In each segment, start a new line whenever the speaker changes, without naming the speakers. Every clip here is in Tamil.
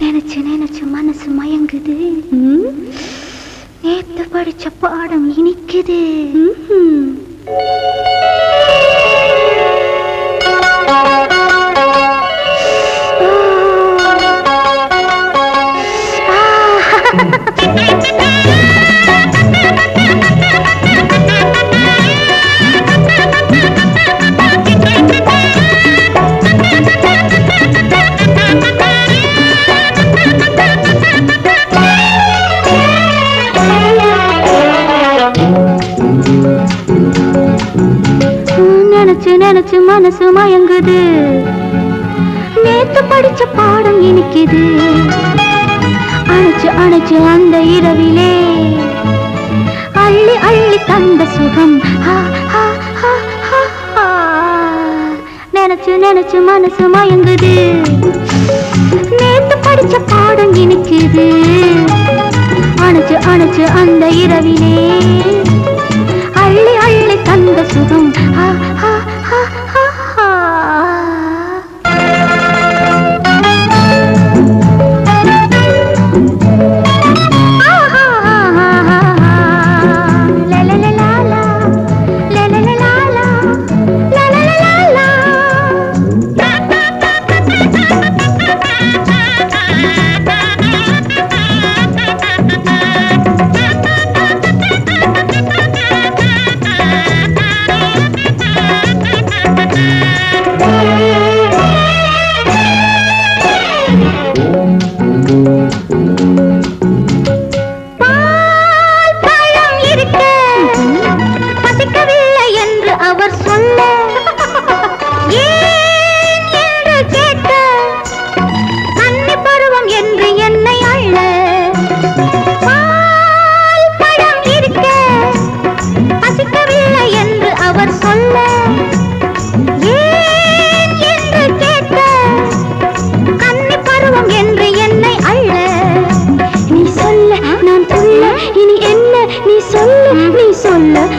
நினைச்சு நினைச்சு மனசு மயங்குது. நேத்து படிச்ச பாடம் இனிக்குது. நினைச்சு நினைச்சு மனசு மயங்குது. நேத்து படிச்ச பாடம் இனிக்குது. அணைச்சு அணைச்சு அந்த இரவிலே அள்ளி அள்ளி தந்த சுகம். நினைச்சு நினைச்சு மனசு மயங்குது. நேத்து படிச்ச பாடம் இனிக்குது. அணைச்சு அணைச்சு அந்த இரவிலே அள்ளி அள்ளி தந்த சுகம்.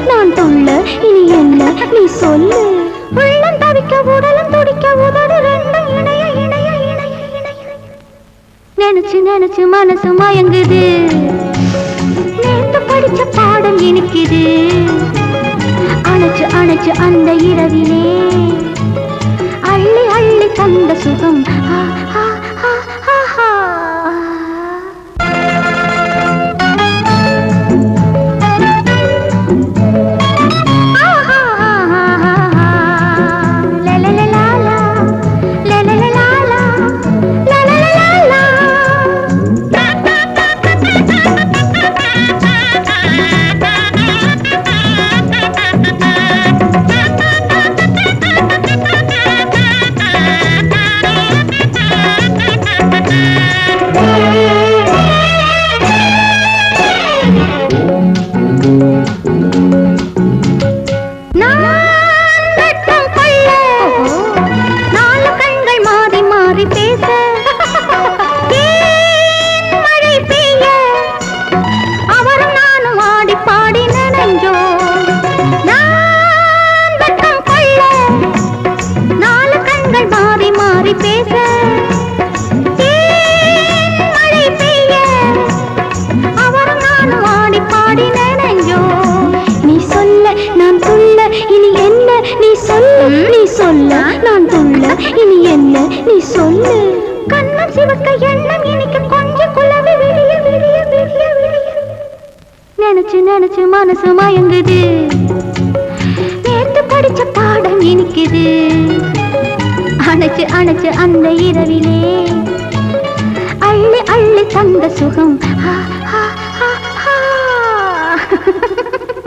நான் தொல்ல இனி என்ன நீ சொல்லு. உள்ளம் தவிக்க உடலும் துடிக்க உதடு ரெண்டும் இணைய இணைய இணைய இணைய. நினைச்சு நினைச்சு மனசு மயங்குது. நேத்து படிச்ச பாடம் இனிக்குது. அணைச்சு அணைச்சு அந்த இரவிலே அள்ளி அள்ளி தந்த சுகம். நான் துள்ள இனி என்ன நீ சொல்லு. கண்ணம் சிவக்க எண்ணம் எனக்கு கொஞ்சம் குழவி விடிய விடிய விடிய விடிய. நினைச்சு நினைச்சு மனசு மயங்குது. நேத்து படிச்ச பாடம் இனிக்குது. அணைச்சு அணைச்சு அந்த இரவிலே அள்ளி அள்ளி தந்த சுகம்.